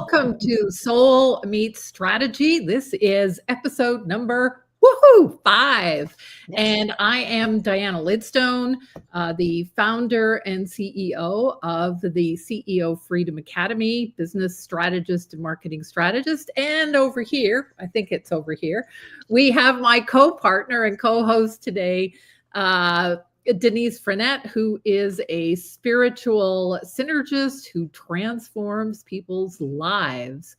Welcome to Soul Meets Strategy. This is episode number 5. Yes. And I am Diana Lidstone, the founder and CEO of the CEO Freedom Academy, business strategist and marketing strategist. And over here, I think it's over here, we have my co-partner and co-host today, Denise Frenette, who is a spiritual synergist who transforms people's lives.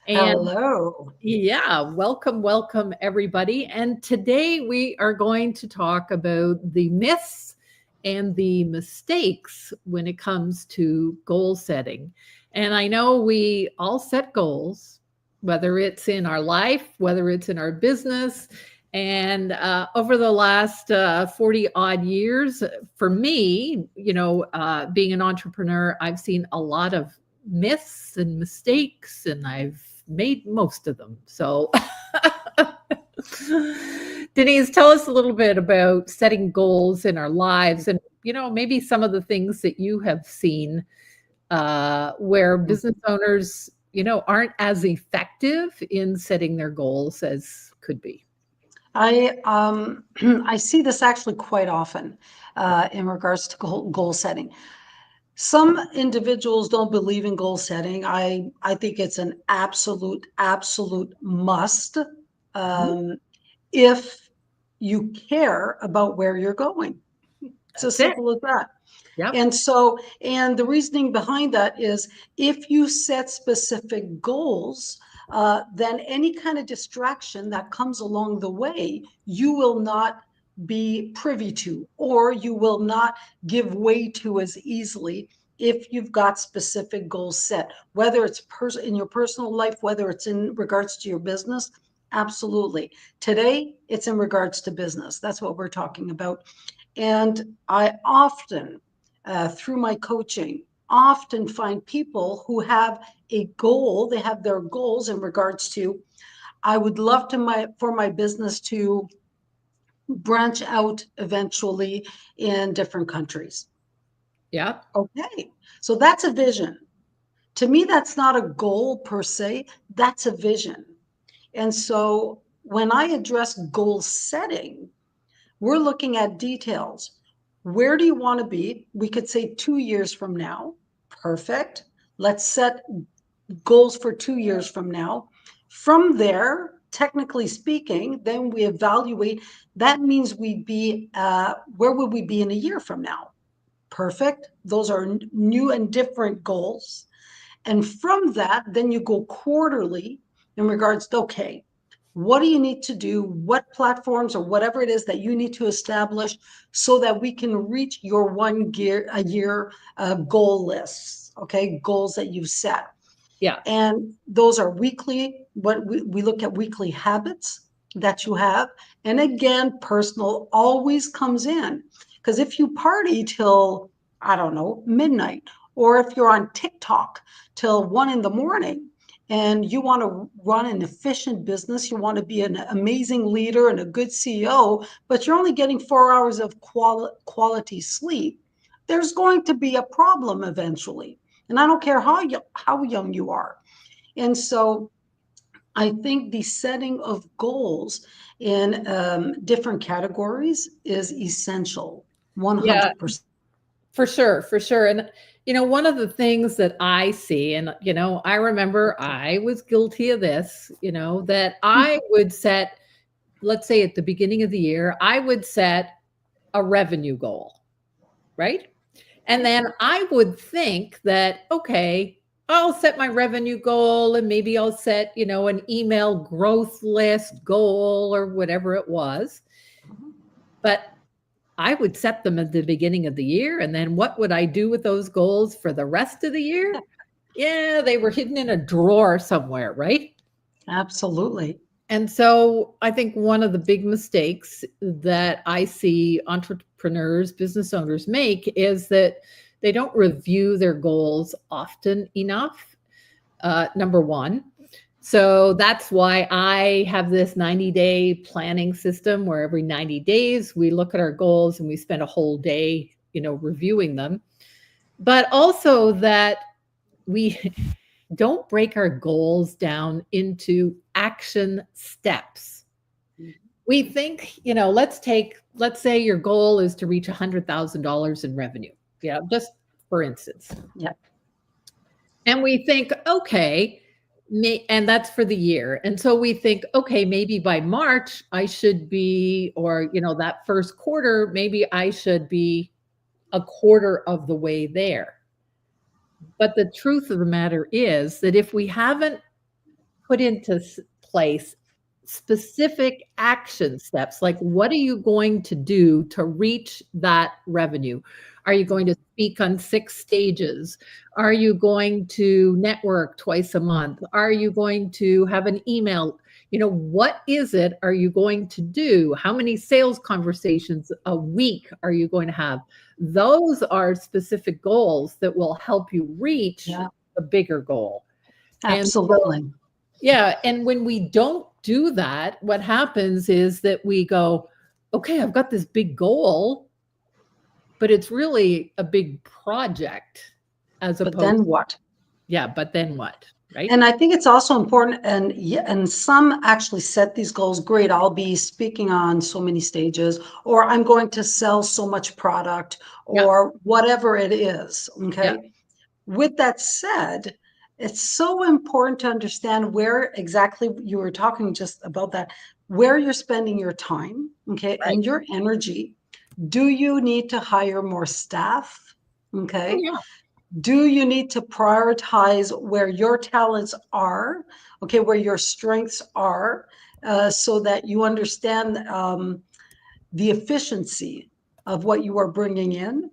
And Hello. yeah, welcome everybody. And today we are going to talk about the myths and the mistakes when it comes to goal setting. And I know we all set goals, whether it's in our life, whether it's in our business. And over the last 40 odd years, for me, being an entrepreneur, I've seen a lot of myths and mistakes, and I've made most of them. So, Denise, tell us a little bit about setting goals in our lives and, maybe some of the things that you have seen where business owners, aren't as effective in setting their goals as could be. I see this actually quite often in regards to goal setting. Some individuals don't believe in goal setting. I think it's an absolute must if you care about where you're going. It's as simple as that. Yep. And the reasoning behind that is if you set specific goals, then any kind of distraction that comes along the way, you will not be privy to, or you will not give way to as easily if you've got specific goals set, whether it's in your personal life, whether it's in regards to your business. Absolutely. Today, it's in regards to business. That's what we're talking about. And I often, through my coaching, often find people who have a goal. They have their goals in regards to, I would love for my business to branch out eventually in different countries. Yeah. Okay. So that's a vision. To me, that's not a goal per se. That's a vision. And so when I address goal setting, we're looking at details. Where do you want to be? We could say 2 years from now. Perfect. Let's set goals for 2 years from now. From there, technically speaking, then we evaluate. That means we'd be, where would we be in a year from now? Perfect. Those are new and different goals. And from that, then you go quarterly in regards to, okay, what do you need to do? What platforms or whatever it is that you need to establish so that we can reach your a year goal lists, okay, goals that you've set. Yeah. And those are weekly. What we look at weekly habits that you have. And again, personal always comes in. Because if you party till, I don't know, midnight, or if you're on TikTok till 1 a.m, and you want to run an efficient business, you want to be an amazing leader and a good CEO, but you're only getting 4 hours of quality sleep, there's going to be a problem eventually. And I don't care how young you are. And so I think the setting of goals in different categories is essential, 100%. Yeah, for sure. And, one of the things that I see, and, I remember I was guilty of this, that I would set, let's say at the beginning of the year, I would set a revenue goal, right? And then I would think that, okay, I'll set my revenue goal and maybe I'll set, an email growth list goal or whatever it was. But I would set them at the beginning of the year. And then what would I do with those goals for the rest of the year? Yeah, they were hidden in a drawer somewhere, right? Absolutely. And so I think one of the big mistakes that I see entrepreneurs, business owners make is that they don't review their goals often enough, number one. So that's why I have this 90-day planning system where every 90 days we look at our goals and we spend a whole day, reviewing them. But also that we don't break our goals down into action steps. We think, let's say your goal is to reach $100,000 in revenue, just for instance. Yeah. And we think, okay, and that's for the year. And so we think, okay, maybe by March I should be, or, that first quarter, maybe I should be a quarter of the way there. But the truth of the matter is that if we haven't put into place specific action steps, like what are you going to do to reach that revenue? Are you going to speak on 6 stages? Are you going to network twice a month? Are you going to have an email? What is it are you going to do? How many sales conversations a week are you going to have? Those are specific goals that will help you reach a bigger goal. Absolutely. And so, and when we don't do that, what happens is that we go, okay, I've got this big goal, but it's really a big project as opposed. But then what? But then what? Right. And I think it's also important, and some actually set these goals. Great, I'll be speaking on so many stages, or I'm going to sell so much product, or whatever it is. Okay. With that said, it's so important to understand where exactly you were talking just about that, where you're spending your time, okay, and your energy. Do you need to hire more staff? Okay. Do you need to prioritize where your talents are, okay, where your strengths are, so that you understand the efficiency of what you are bringing in,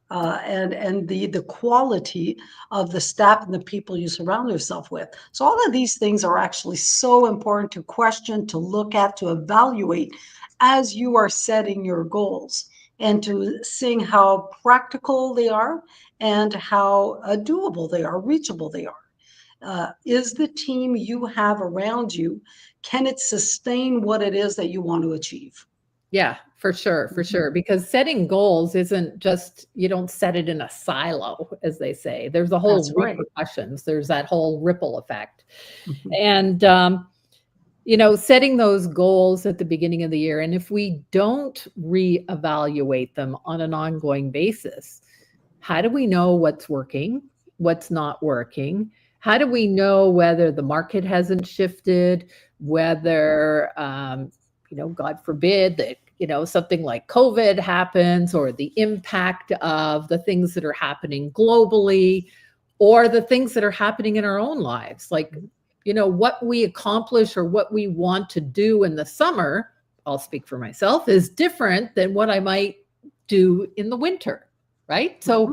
and the quality of the staff and the people you surround yourself with. So all of these things are actually so important to question, to look at, to evaluate as you are setting your goals, and to seeing how practical they are and how doable they are, reachable they are. Is the team you have around you, can it sustain what it is that you want to achieve? Yeah, for sure. Because setting goals isn't just, you don't set it in a silo, as they say. There's a whole repercussions. There's that whole ripple effect. And, setting those goals at the beginning of the year, and if we don't reevaluate them on an ongoing basis, how do we know what's working, what's not working? How do we know whether the market hasn't shifted, whether, God forbid that, something like COVID happens, or the impact of the things that are happening globally, or the things that are happening in our own lives, like, what we accomplish or what we want to do in the summer, I'll speak for myself, is different than what I might do in the winter, right? So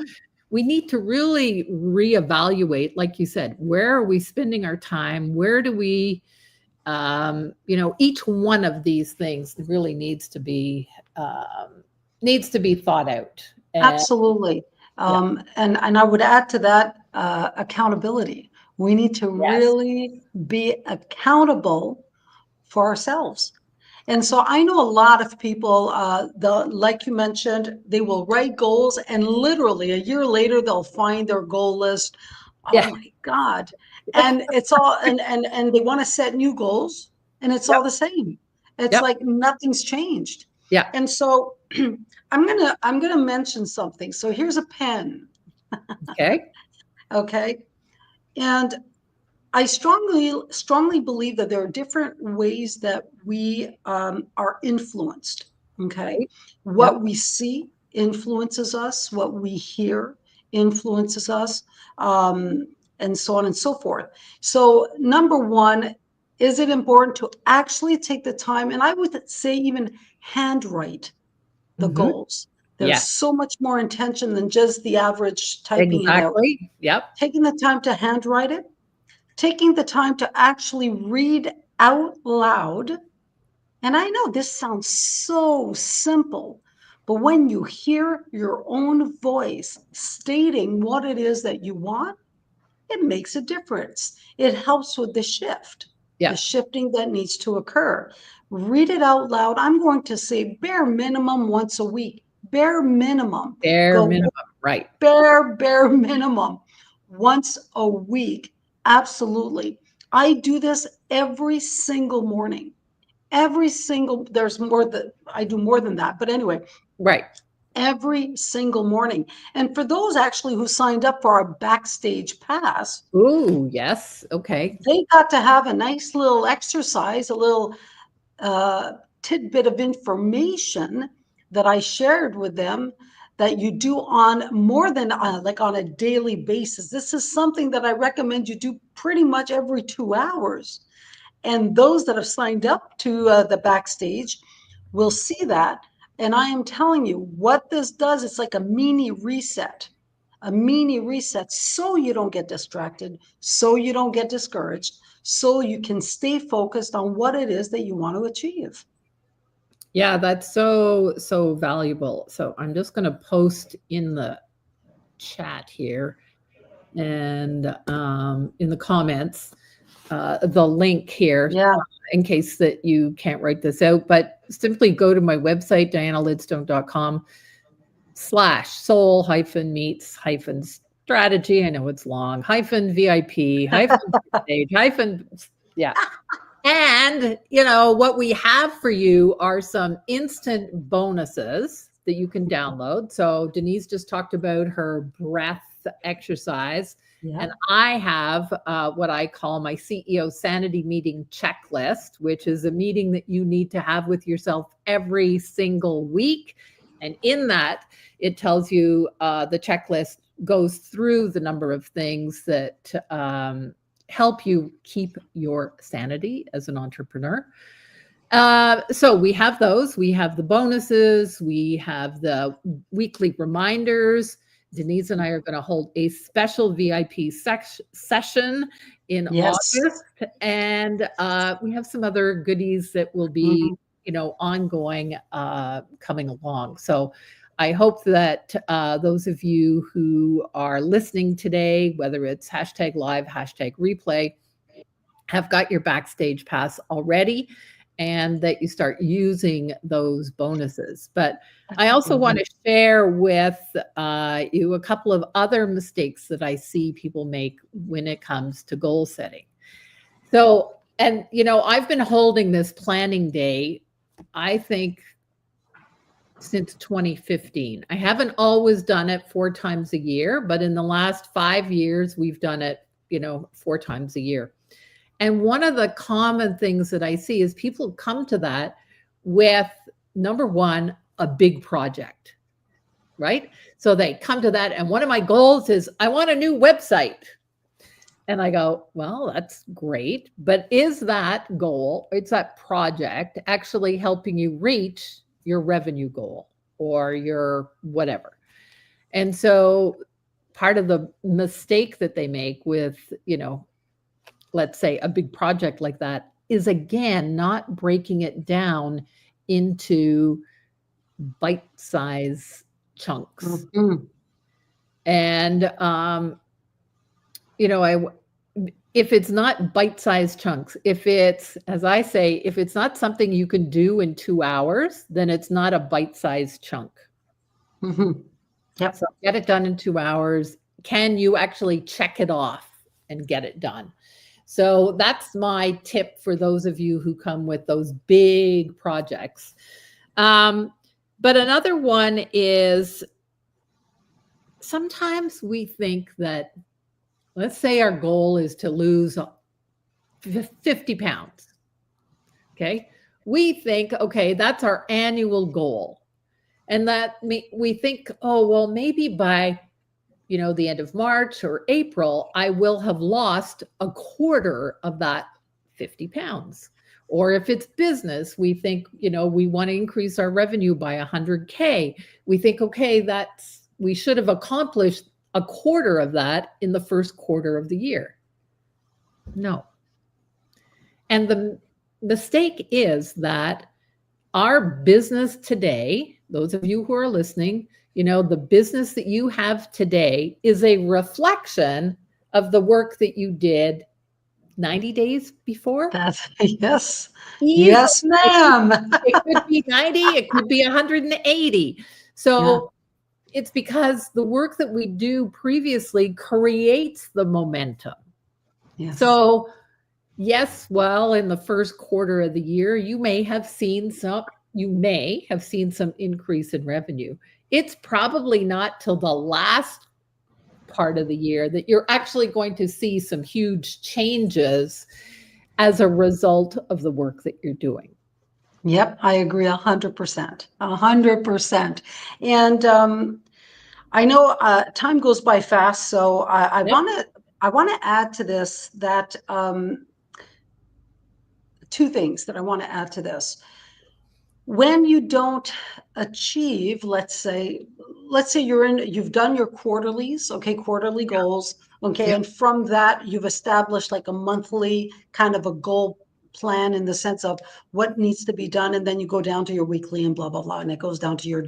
we need to really reevaluate, like you said, where are we spending our time? Where do we, each one of these things really needs to be thought out. Absolutely. And I would add to that, accountability. We need to really be accountable for ourselves. And so I know a lot of people, like you mentioned, they will write goals, and literally a year later, they'll find their goal list. Oh my God. And it's all, and they want to set new goals, and it's all the same. It's like nothing's changed. Yeah. And so I'm gonna mention something. So here's a pen. Okay. And I strongly believe that there are different ways that we are influenced. Okay. What we see influences us, what we hear influences us, and so on and so forth. So number one, is it important to actually take the time, and I would say even handwrite the goals? There's so much more intention than just the average typing it out. Taking the time to handwrite it, taking the time to actually read out loud. And I know this sounds so simple, but when you hear your own voice stating what it is that you want, it makes a difference. It helps with the shift, the shifting that needs to occur. Read it out loud. I'm going to say bare minimum once a week. Bare minimum. Bare minimum, right. Bare minimum once a week. Absolutely. I do this every single morning. There's more that I do more than that. But anyway, Right. every single morning. And for those actually who signed up for our backstage pass, Ooh, yes. Okay. they got to have a nice little exercise, a little tidbit of information that I shared with them that you do on more than like on a daily basis. This is something that I recommend you do pretty much every 2 hours. And those that have signed up to the backstage will see that. And I am telling you what this does. It's like a mini reset, so you don't get distracted, so you don't get discouraged, so you can stay focused on what it is that you want to achieve. Yeah, that's so valuable. So I'm just going to post in the chat here and in the comments the link here Yeah. in case that you can't write this out. But simply go to my website, dianalidstone.com/soul-meets-strategy. I know it's long, -VIP, -stage, yeah. And, what we have for you are some instant bonuses that you can download. So Denise just talked about her breath exercise. Yeah. And I have what I call my CEO sanity meeting checklist, which is a meeting that you need to have with yourself every single week. And in that, it tells you the checklist goes through the number of things that help you keep your sanity as an entrepreneur. So we have those. We have the bonuses. We have the weekly reminders. Denise and I are going to hold a special VIP session in August. And we have some other goodies that will be, ongoing, coming along. So I hope that those of you who are listening today, whether it's #live, #replay, have got your backstage pass already and that you start using those bonuses. But I also want to share with you a couple of other mistakes that I see people make when it comes to goal setting. So, and I've been holding this planning day, I think, since 2015. I haven't always done it 4 times a year, but in the last 5 years, we've done it, 4 times a year. And one of the common things that I see is people come to that with, number one, a big project, right? So they come to that, and one of my goals is, I want a new website. And I go, well, that's great. But is that goal, it's that project actually helping you reach your revenue goal or your whatever? And so part of the mistake that they make with, let's say a big project like that is, again, not breaking it down into bite-size chunks. Mm-hmm. And, if it's not bite-sized chunks, if it's, as I say, if it's not something you can do in 2 hours, then it's not a bite-sized chunk. Mm-hmm. Yep. So get it done in 2 hours. Can you actually check it off and get it done? So that's my tip for those of you who come with those big projects. But another one is, sometimes we think that, let's say our goal is to lose 50 pounds. Okay. We think, okay, that's our annual goal. And that we think, oh, well, maybe by, the end of March or April, I will have lost a quarter of that 50 pounds. Or if it's business, we think, we want to increase our revenue by 100K. We think, okay, we should have accomplished a quarter of that in the first quarter of the year. No. And the mistake is that our business today, those of you who are listening, the business that you have today is a reflection of the work that you did 90 days before. Yes. Yes, ma'am. It could be 90, it could be 180. So it's because the work that we do previously creates the momentum. Yes. So, yes, well, in the first quarter of the year, you may have seen some increase in revenue. It's probably not till the last part of the year that you're actually going to see some huge changes as a result of the work that you're doing. Yep, I agree 100%. 100%. And I know time goes by fast, so Yep. I want to add to this that two things that I want to add to this. When you don't achieve, let's say you've done your quarterlies, okay, quarterly goals, okay, Yep. and from that you've established like a monthly kind of a goal plan in the sense of what needs to be done, and then you go down to your weekly and blah blah blah, and it goes down to your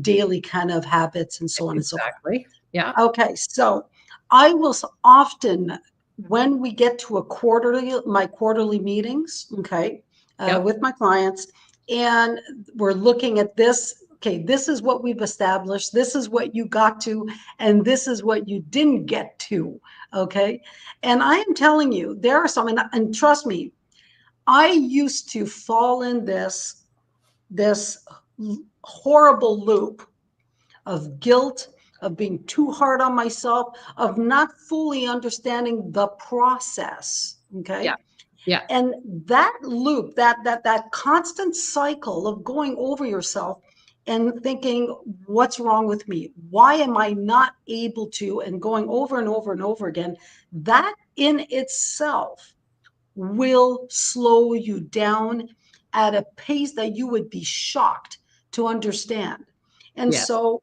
daily kind of habits and so on and so forth. Exactly. Yeah. Okay, so I will often, when we get to my quarterly meetings, okay, Yep. with my clients, and we're looking at this, okay, this is what we've established, this is what you got to, and this is what you didn't get to, okay? And I am telling you, there are some, and trust me, I used to fall in this horrible loop of guilt, of being too hard on myself, of not fully understanding the process. Yeah. Okay. Yeah. And that loop, that constant cycle of going over yourself and thinking, what's wrong with me? Why am I not able to? And going over and over and over again, that in itself will slow you down at a pace that you would be shocked to understand. And Yes. so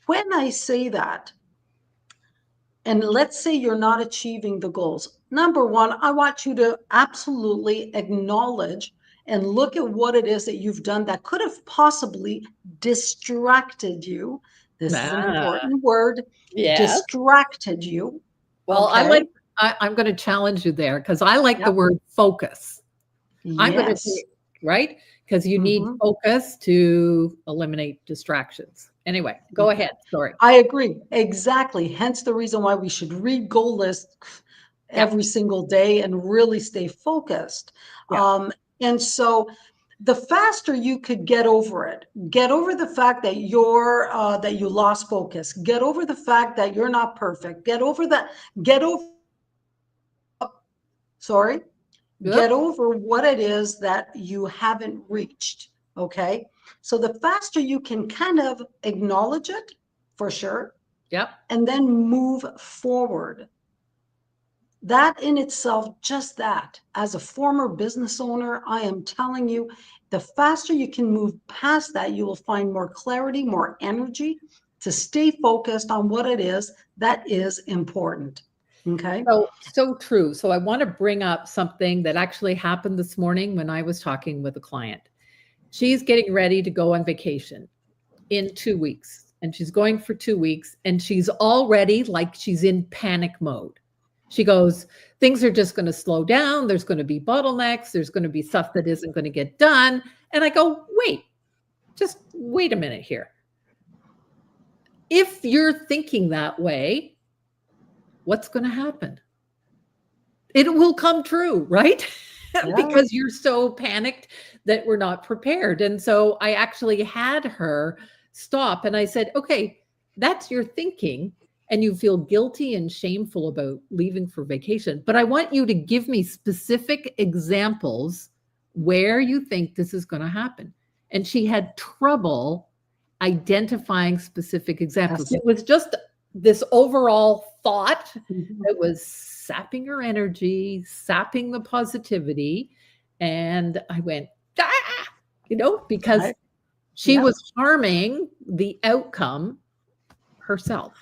when I say that, and let's say you're not achieving the goals, number one, I want you to absolutely acknowledge and look at what it is that you've done that could have possibly distracted you. This is an Ah, important word, yes. distracted you. Well, Okay. I'm going to challenge you there because I like the Yep. word focus. I'm going to Yes. say, right? Because you need Mhm. focus to eliminate distractions. Anyway, go ahead. Sorry. I agree. Exactly. Hence the reason why we should read goal lists Yeah. every single day and really stay focused. Yeah. And so the faster you could get over it, get over the fact that that you lost focus, get over the fact that you're not perfect, get over, sorry, get Yep. over what it is that you haven't reached. Okay. So the faster you can kind of acknowledge it, for sure, Yep. and then move forward. That in itself, just that, as a former business owner, I am telling you, the faster you can move past that, you will find more clarity, more energy to stay focused on what it is that is important. Okay. So true. So I want to bring up something that actually happened this morning when I was talking with a client. She's getting ready to go on vacation in 2 weeks, and she's going for 2 weeks, and she's already like she's in panic mode. She goes, things are just going to slow down. There's going to be bottlenecks. There's going to be stuff that isn't going to get done. And I go, just wait a minute here. If you're thinking that way, what's going to happen? It will come true, right? Yeah. Because you're so panicked that we're not prepared. And so I actually had her stop and I said, okay, that's your thinking. And you feel guilty and shameful about leaving for vacation. But I want you to give me specific examples where you think this is going to happen. And she had trouble identifying specific examples. Yes. It was just this overall thought Mhm. that was sapping her energy, sapping the positivity. And I went, because Right. she Yeah. was harming the outcome herself.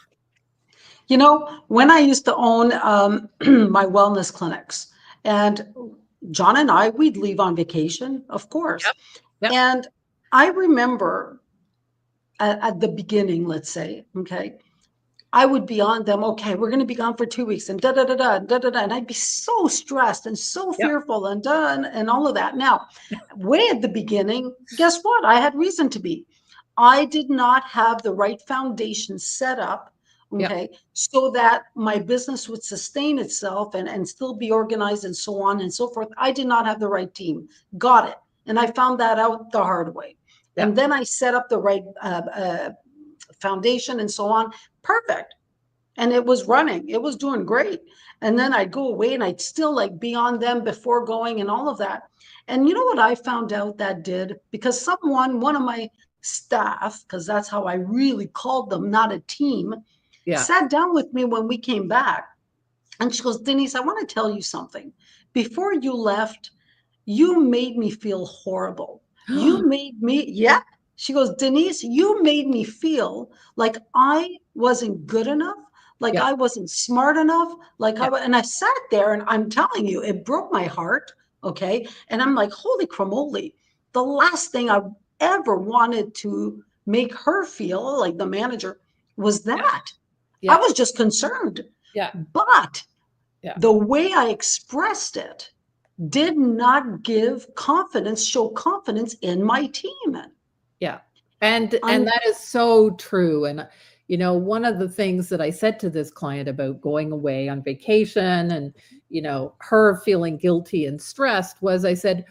When I used to own my wellness clinics, and John and I, we'd leave on vacation, of course. Yep. Yep. And I remember at the beginning, let's say, okay, I would be on them, okay, we're going to be gone for 2 weeks and da da da da da da da. And I'd be so stressed and so Yep. fearful and done and all of that. Now, way at the beginning, guess what? I had reason to be. I did not have the right foundation set up Yeah. okay, so that my business would sustain itself and still be organized and so on and so forth. I did not have the right team. Got it. And I found that out the hard way. Yeah. And then I set up the right foundation and so on. Perfect. And it was running. It was doing great. And then I'd go away and I'd still like be on them before going and all of that. And you know what I found out that did? Because one of my staff, because that's how I really called them, not a team, Yeah. sat down with me when we came back. And she goes, Denise, I want to tell you something. Before you left, you made me feel horrible. You made me, yeah. She goes, Denise, you made me feel like I wasn't good enough, like Yeah. I wasn't smart enough, like Yeah. and I sat there and I'm telling you, it broke my heart. Okay. And I'm like, holy cramoly. The last thing I ever wanted to make her feel like the manager was that. I Yeah. was just concerned. Yeah. But Yeah. the way I expressed it did not show confidence in my team. Yeah. And I'm, that is so true. And one of the things that I said to this client about going away on vacation and her feeling guilty and stressed was, I said,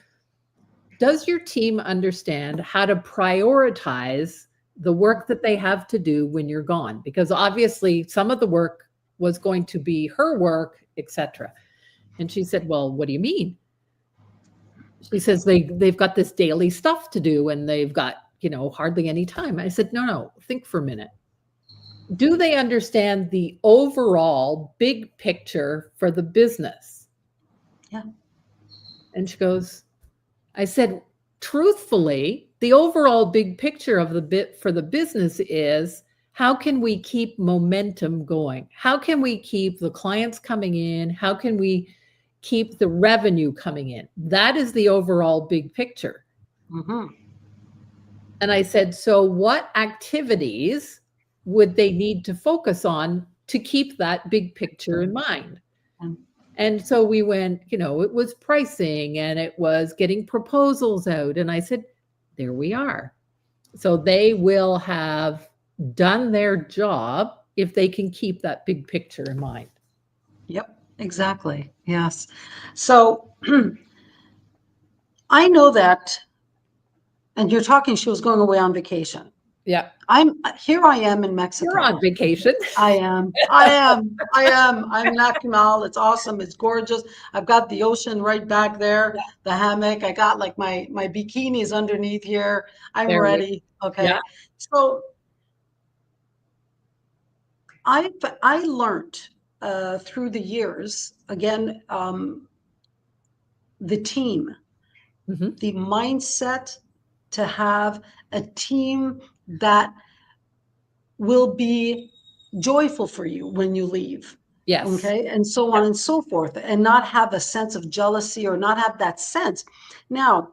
does your team understand how to prioritize the work that they have to do when you're gone? Because obviously some of the work was going to be her work, etc. And she said, well, what do you mean? She says they've got this daily stuff to do and they've got, hardly any time. I said, no, think for a minute. Do they understand the overall big picture for the business? Yeah. And she goes, I said, truthfully, the overall big picture of for the business is, how can we keep momentum going? How can we keep the clients coming in? How can we keep the revenue coming in? That is the overall big picture. Mm-hmm. And I said, so what activities would they need to focus on to keep that big picture in mind? And so we went, it was pricing and it was getting proposals out. And I said, there we are. So they will have done their job if they can keep that big picture in mind. Yep, exactly. Yes. So I know that, and you're talking, she was going away on vacation. Yeah. I am in Mexico. You're on vacation. I am. I'm in Nacional. It's awesome. It's gorgeous. I've got the ocean right back there, the hammock. I got like my bikinis underneath here. I'm ready. Okay. Yeah. So I learned through the years, again, the team, the mindset to have a team that will be joyful for you when you leave. Yes. Okay. And so on and so forth, and not have a sense of jealousy or not have that sense. Now,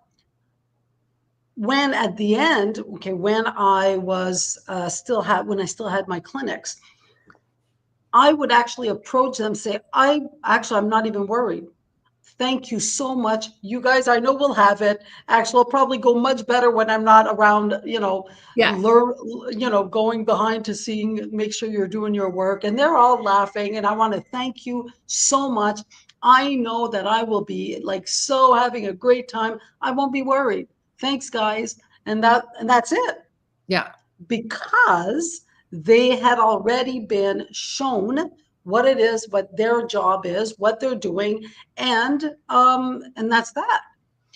when at the end, okay, when I was when I still had my clinics, I would actually approach them, say, I'm not even worried. Thank you so much. You guys, I know we'll have it. Actually, I'll probably go much better when I'm not around, going behind to make sure you're doing your work. And they're all laughing. And I want to thank you so much. I know that I will be having a great time. I won't be worried. Thanks, guys. And that's it. Yeah. Because they had already been shown what it is, what their job is, what they're doing, and that's that.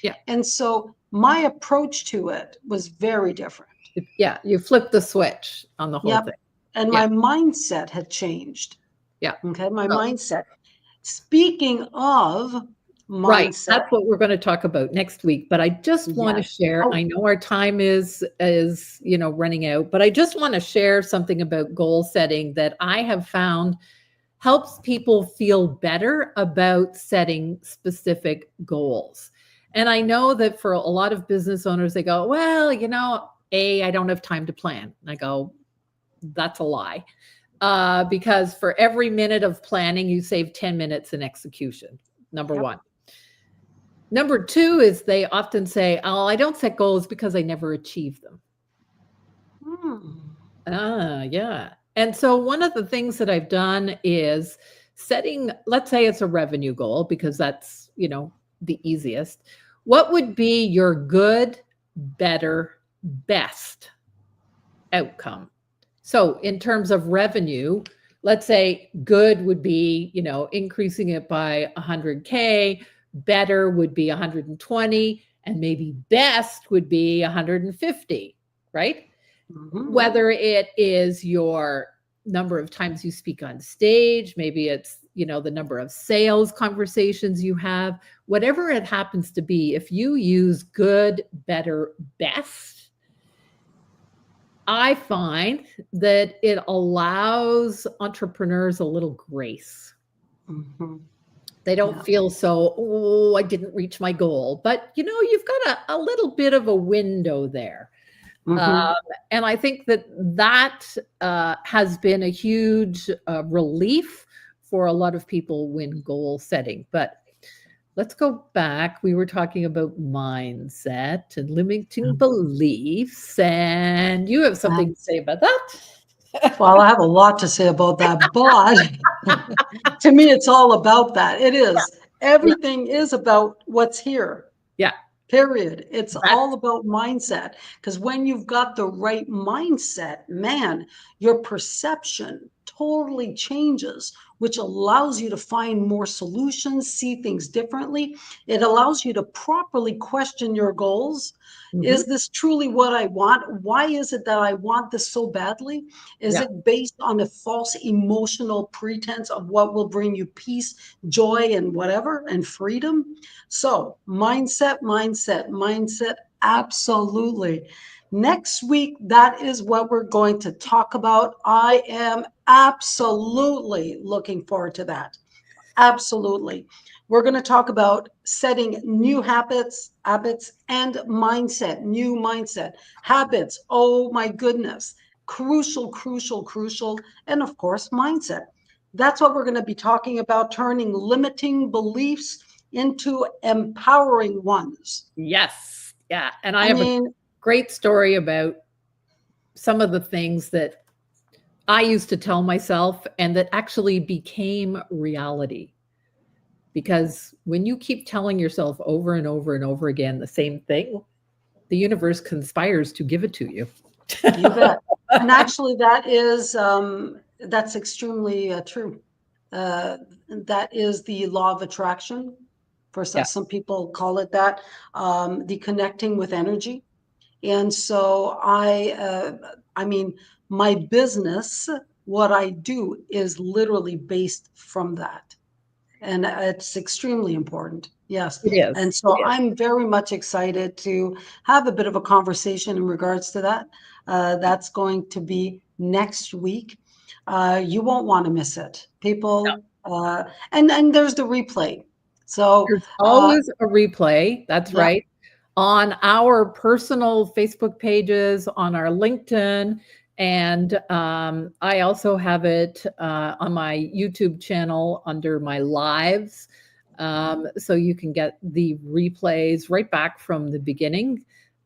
Yeah. And so my approach to it was very different. Yeah, you flipped the switch on the whole thing. And my mindset had changed. Yeah. Okay, my mindset. Speaking of mindset. Right, that's what we're going to talk about next week. But I just want to share, I know our time is running out, but I just want to share something about goal setting that I have found helps people feel better about setting specific goals. And I know that for a lot of business owners, they go, well, I don't have time to plan. And I go, that's a lie. Because for every minute of planning, you save 10 minutes in execution, number one. Number two is they often say, oh, I don't set goals because I never achieve them. Yeah. And so one of the things that I've done is setting, let's say it's a revenue goal, because that's, the easiest. What would be your good, better, best outcome? So in terms of revenue, let's say good would be, increasing it by 100K, better would be 120, and maybe best would be 150, right? Whether it is your number of times you speak on stage, maybe it's, the number of sales conversations you have, whatever it happens to be, if you use good, better, best, I find that it allows entrepreneurs a little grace. They don't feel so, oh, I didn't reach my goal. But, you've got a little bit of a window there. And I think that has been a huge relief for a lot of people when goal setting. But let's go back. We were talking about mindset and limiting beliefs, and you have something to say about that. Well, I have a lot to say about that, but to me, it's all about that. It is. Everything is about what's here. Yeah. Period. It's all about mindset, because when you've got the right mindset, man, your perception totally changes, which allows you to find more solutions, see things differently. It allows you to properly question your goals. Is this truly what I want? Why is it that I want this so badly? Is it based on a false emotional pretense of what will bring you peace, joy, and whatever, and freedom? So mindset, absolutely. Next week, that is what we're going to talk about. I am absolutely looking forward to that. Absolutely. We're going to talk about setting new habits and mindset, new mindset, habits. Oh my goodness. Crucial. And of course, mindset. That's what we're going to be talking about, turning limiting beliefs into empowering ones. Yes. Yeah. And I have a great story about some of the things that I used to tell myself and that actually became reality. Because when you keep telling yourself over and over and over again the same thing, the universe conspires to give it to you. You bet. And actually, that's extremely true. That is the law of attraction. For some people call it that, the connecting with energy. And so my business, what I do is literally based from that. And it's extremely important. Yes. It is. And so I'm very much excited to have a bit of a conversation in regards to that. That's going to be next week. You won't want to miss it. People, and there's the replay. So there's always a replay. That's right. On our personal Facebook pages, on our LinkedIn, and I also have it on my YouTube channel under my lives. So you can get the replays right back from the beginning.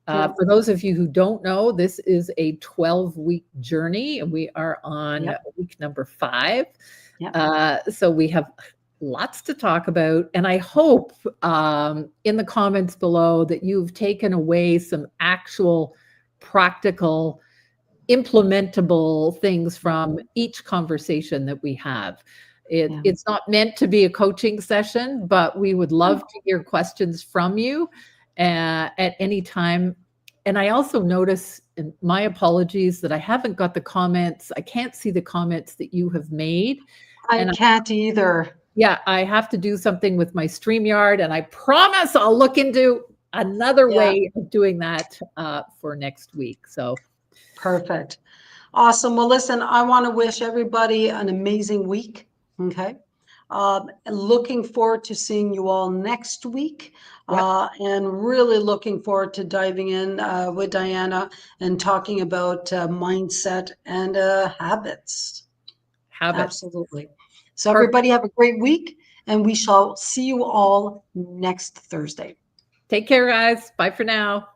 For those of you who don't know, this is a 12-week journey, and we are on week number 5. So we have lots to talk about. And I hope in the comments below that you've taken away some actual practical implementable things from each conversation that we have. It's not meant to be a coaching session, but we would love to hear questions from you at any time. And I also notice, and my apologies, that I haven't got the comments. I can't see the comments that you have made. I can't either. Yeah, I have to do something with my StreamYard, and I promise I'll look into another way of doing that for next week. So perfect. Awesome. Well, listen, I want to wish everybody an amazing week. Okay. Looking forward to seeing you all next week, and really looking forward to diving in with Diana and talking about mindset and habits. Absolutely. So everybody have a great week, and we shall see you all next Thursday. Take care, guys. Bye for now.